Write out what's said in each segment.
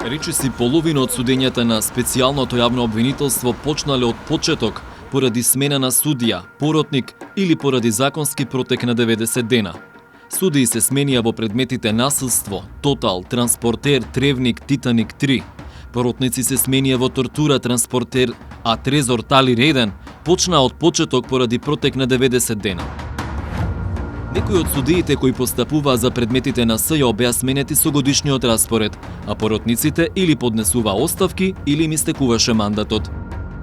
Речиси половина од судењата на специјалното јавно обвинителство почнале од почеток поради смена на судија, поротник или поради законски протек на 90 дена. Судии се сменија во предметите насилство, Тотал, Транспортер, Тревник, Титаник 3. Поротници се сменија во Тортура, Транспортер, а Трезор Талир 1 почна од почеток поради протек на 90 дена. Некои од судиите кои постапуваа за предметите на СЈО беа сменети со годишниот распоред, а поротниците или поднесуваа оставки или им истекуваше мандатот.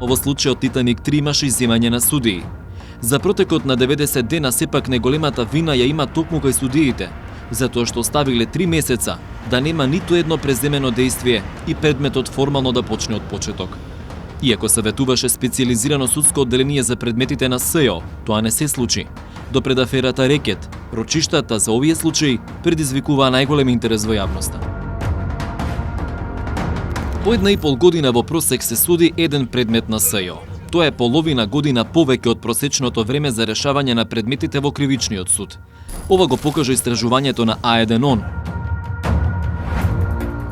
Во случајот Титаник 3 имаше изземање на судии. За протекот на 90 дена сепак неголемата вина ја има токму кај судиите, затоа што оставиле 3 месеца да нема ниту едно преземено дејствие и предметот формално да почне од почеток. Иако се ветуваше специјализирано судско одделение за предметите на СЈО, тоа не се случи. Допред аферата Рекет, рочиштата за овие случаи предизвикуваа најголем интерес во јавноста. По 1,5 година во просек се суди еден предмет на СЈО. Тоа е половина година повеќе од просечното време за решавање на предметите во кривичниот суд. Ова го покажа истражувањето на А1ОН.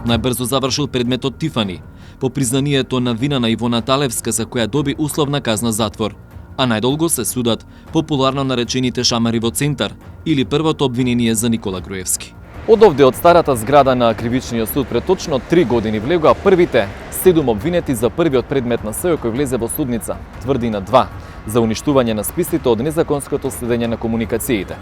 Најбрзо завршил предметот Тифани, по признанието на вина на Ивона Талевска за која доби условна казна затвор, а најдолго се судат популарно наречените шамари во Центар или првото обвинение за Никола Груевски. Од овде од старата зграда на кривичниот суд пред точно 3 години влегоа првите 7 обвинети за првиот предмет на СЈО кој влезе во судница, тврдина 2, за уништување на списите од незаконското следење на комуникациите.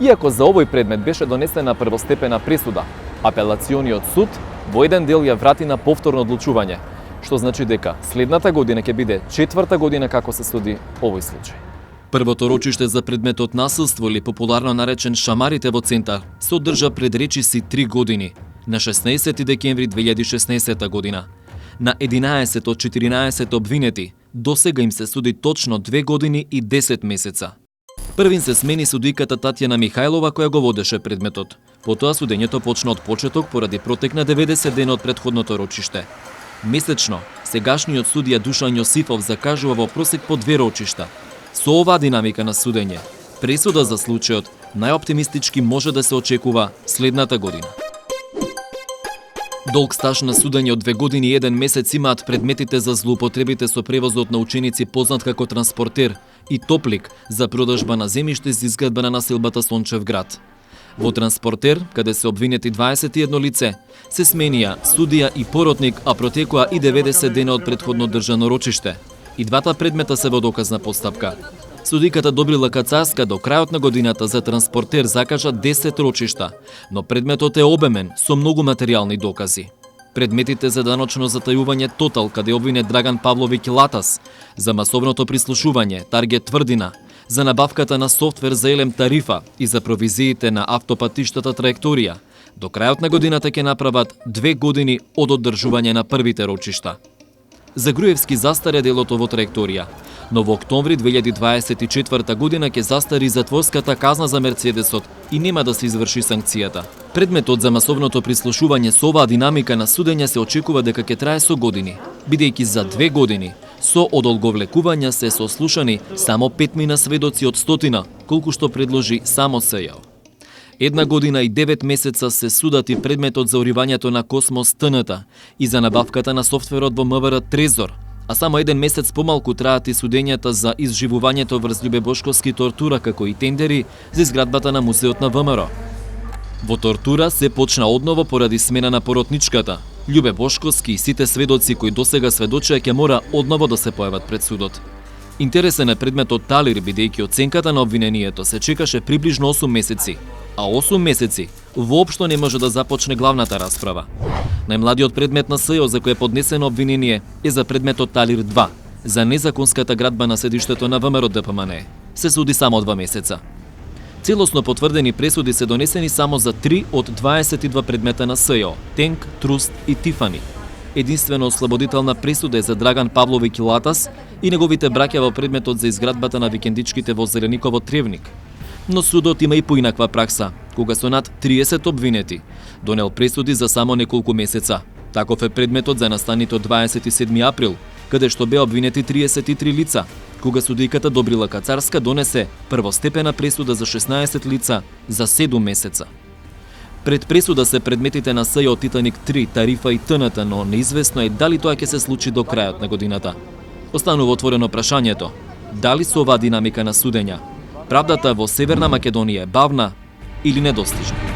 Иако за овој предмет беше донесена првостепена пресуда, апелациониот суд во еден дел ја врати на повторно одлучување, што значи дека следната година ќе биде 4-та година како се суди овој случај. Првото рочиште за предметот насилство или популарно наречен шамарите во Центар се одржа пред речиси 3 години, на 16 декември 2016 година. На 11 од 14 обвинети досега им се суди точно 2 години и 10 месеца. Првин се смени судијката Татјана Михајлова која го водеше предметот. Потоа судењето почна од почеток поради протек на 90 дена од претходното рочиште. Месечно, сегашниот судија Душан Јосифов закажува во просек по 2 рочишта. Со оваа динамика на судење, пресуда за случајот најоптимистички може да се очекува следната година. Долг стаж на судење од 2 години и 1 месец имаат предметите за злоупотребите со превозот на ученици познат како Транспортер и Топлик за продажба на земјиште за изградба на населбата Сончев град. Во Транспортер, каде се обвинети 21 лице, се сменија судија и поротник, а протекоа и 90 дена од претходно држано рочиште. И двата предмета се во доказна постапка. Судиката Добрила Кацарска до крајот на годината за Транспортер закажа 10 рочишта, но предметот е обемен со многу материјални докази. Предметите за даночно затајување Тотал, каде обвинет Драган Павловиќ Латас, за масовното прислушување Таргет Тврдина, за набавката на софтвер за Елем Тарифа и за провизиите на автопатиштата Траекторија, до крајот на годината ќе направат 2 години од оддржување на првите рочишта. За Груевски застаре делото во Траекторија, но во октомври 2024 година ќе застари затворската казна за Мерцедесот и нема да се изврши санкцијата. Предметот за масовното прислушување со оваа динамика на судење се очекува дека ќе трае со години, бидејќи за 2 години со одолговлекувања се сослушани само 5 сведоци од 100, колку што предложи само СЈО. 1 година и 9 месеца се судат и предметот за уривањето на Космос ТНТ и за набавката на софтверот во МВР Трезор, а само 1 месец помалку траат и судењата за изживувањето врз Љубе Бошковски Тортура, како и тендери за изградбата на музеот на ВМРО. Во Тортура се почна одново поради смена на поротничката. Љубе Бошковски и сите сведоци кои досега сведочеа ќе мора одново да се појават пред судот. Интересен е предметот Талир, бидејќи оценката на обвинението се чекаше приближно 8 месеци, а 8 месеци воопшто не може да започне главната расправа. Најмладиот предмет на СЈО за кој е поднесено обвинение е за предметот Талир 2, за незаконската градба на седиштето на ВМРО ДПМН. Се суди само 2 месеца. Целосно потврдени пресуди се донесени само за 3 од 22 предмета на СЈО – Тенк, Труст и Тифани. Единствено ослободителна пресуда е за Драган Павловиќ Латас и неговите браќа во предметот за изградбата на викендичките во Зелениково Тревник. Но судот има и поинаква пракса, кога со над 30 обвинети донел пресуди за само неколку месеца. Таков е предметот за настанито 27 април, каде што беа обвинети 33 лица, кога судијката Добрила Кацарска донесе првостепена пресуда за 16 лица за 7 месеца. Пред пресуда се предметите на СЈ од Титаник 3, Тарифа и ТНТ, но неизвестно е дали тоа ќе се случи до крајот на годината. Останува отворено прашањето: дали со оваа динамика на судења правдата во Северна Македонија е бавна или недостижна?